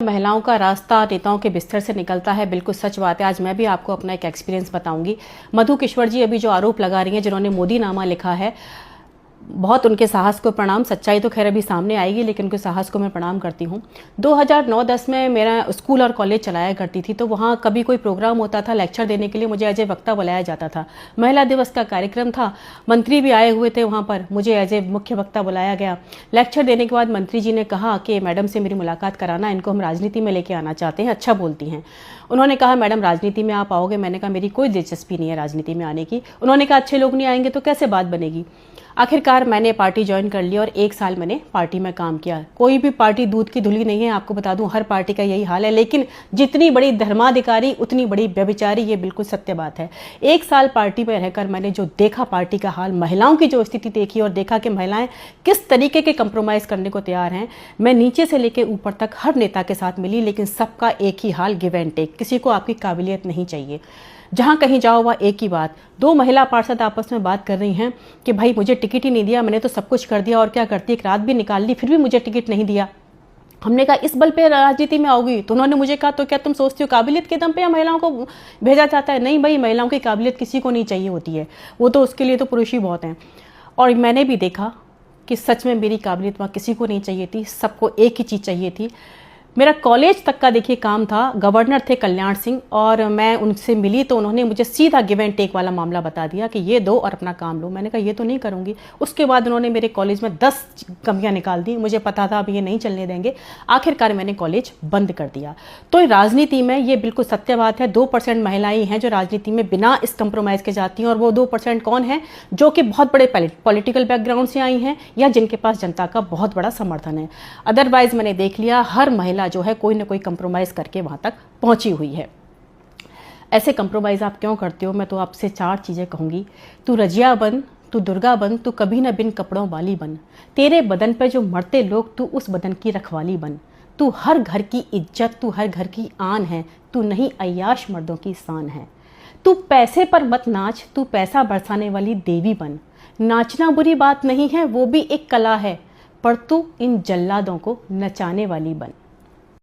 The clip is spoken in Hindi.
महिलाओं का रास्ता नेताओं के बिस्तर से निकलता है, बिल्कुल सच बात है। आज मैं भी आपको अपना एक एक्सपीरियंस बताऊंगी। मधु किश्वर जी अभी जो आरोप लगा रही हैं, जिन्होंने मोदी नामा लिखा है, बहुत उनके साहस को प्रणाम। सच्चाई तो खैर अभी सामने आएगी, लेकिन उनके साहस को मैं प्रणाम करती हूँ। 2009-10 में मेरा स्कूल और कॉलेज चलाया करती थी, तो वहाँ कभी कोई प्रोग्राम होता था लेक्चर देने के लिए, मुझे एज ए वक्ता बुलाया जाता था। महिला दिवस का कार्यक्रम था, मंत्री भी आए हुए थे वहाँ पर, मुझे एज ए मुख्य वक्ता बुलाया गया। लेक्चर देने के बाद मंत्री जी ने कहा कि मैडम से मेरी मुलाकात कराना, इनको हम राजनीति में लेके आना चाहते हैं, अच्छा बोलती हैं। उन्होंने कहा मैडम राजनीति में आप आओगे? मैंने कहा मेरी कोई दिलचस्पी नहीं है राजनीति में आने की। उन्होंने कहा अच्छे लोग नहीं आएंगे तो कैसे बात बनेगी? आखिरकार मैंने पार्टी ज्वाइन कर ली और 1 साल मैंने पार्टी में काम किया। कोई भी पार्टी दूध की धुली नहीं है, आपको बता दूं, हर पार्टी का यही हाल है। लेकिन जितनी बड़ी धर्माधिकारी उतनी बड़ी व्यभिचारी, ये बिल्कुल सत्य बात है। 1 साल पार्टी में रहकर मैंने जो देखा पार्टी का हाल, महिलाओं की जो स्थिति देखी और देखा कि महिलाएं किस तरीके के कंप्रोमाइज़ करने को तैयार हैं। मैं नीचे से लेकर ऊपर तक हर नेता के साथ मिली, लेकिन सबका एक ही हाल, गिव एंड टेक। किसी को आपकी काबिलियत नहीं चाहिए। जहां कहीं जाओ वह एक ही बात। 2 महिला पार्षद आपस में बात कर रही हैं कि भाई मुझे टिकट ही नहीं दिया, मैंने तो सब कुछ कर दिया और क्या करती, एक रात भी निकाल ली, फिर भी मुझे टिकट नहीं दिया। हमने कहा इस बल पे राजनीति में आओगी? तो उन्होंने मुझे कहा तो क्या तुम सोचती हो काबिलियत के दम पे या महिलाओं को भेजा जाता है? नहीं भाई, महिलाओं की काबिलियत किसी को नहीं चाहिए होती है, वो तो उसके लिए तो पुरुष ही बहुत हैं। और मैंने भी देखा कि सच में मेरी काबिलियत वहाँ किसी को नहीं चाहिए थी, सबको एक ही चीज़ चाहिए थी। मेरा कॉलेज तक का देखिए काम था, गवर्नर थे कल्याण सिंह, और मैं उनसे मिली तो उन्होंने मुझे सीधा गिव एंड टेक वाला मामला बता दिया कि ये दो और अपना काम लो। मैंने कहा ये तो नहीं करूँगी। उसके बाद उन्होंने मेरे कॉलेज में 10 कमियाँ निकाल दी। मुझे पता था अब ये नहीं चलने देंगे। आखिरकार मैंने कॉलेज बंद कर दिया। तो राजनीति में ये बिल्कुल सत्य बात है, 2% महिलाएं हैं जो राजनीति में बिना इस कंप्रोमाइज़ के जाती हैं। और वो 2% कौन है? जो कि बहुत बड़े पॉलिटिकल बैकग्राउंड से आई हैं या जिनके पास जनता का बहुत बड़ा समर्थन है। अदरवाइज मैंने देख लिया हर महिला जो है कोई ना कोई कंप्रोमाइज़ करके वहाँ तक पहुँची हुई है। ऐसे कंप्रोमाइज़ आप क्यों करते हो? मैं तो आपसे 4 चीज़ें कहूँगी। तू रजिया बन, तू दुर्गा बन, तू कभी न बिन कपड़ों वाली बन। तेरे बदन पे जो मरते लोग, तू उस बदन की रखवाली बन। तू हर घर की इज्जत, तू हर घर की आन है, तू नहीं अय्याश मर्दों की शान है। तू पैसे पर मत नाच, तू पैसा बरसाने वाली देवी बन। नाचना बुरी बात नहीं है, वो भी एक कला है, पर तू इन जल्लादों को नचाने वाली बन।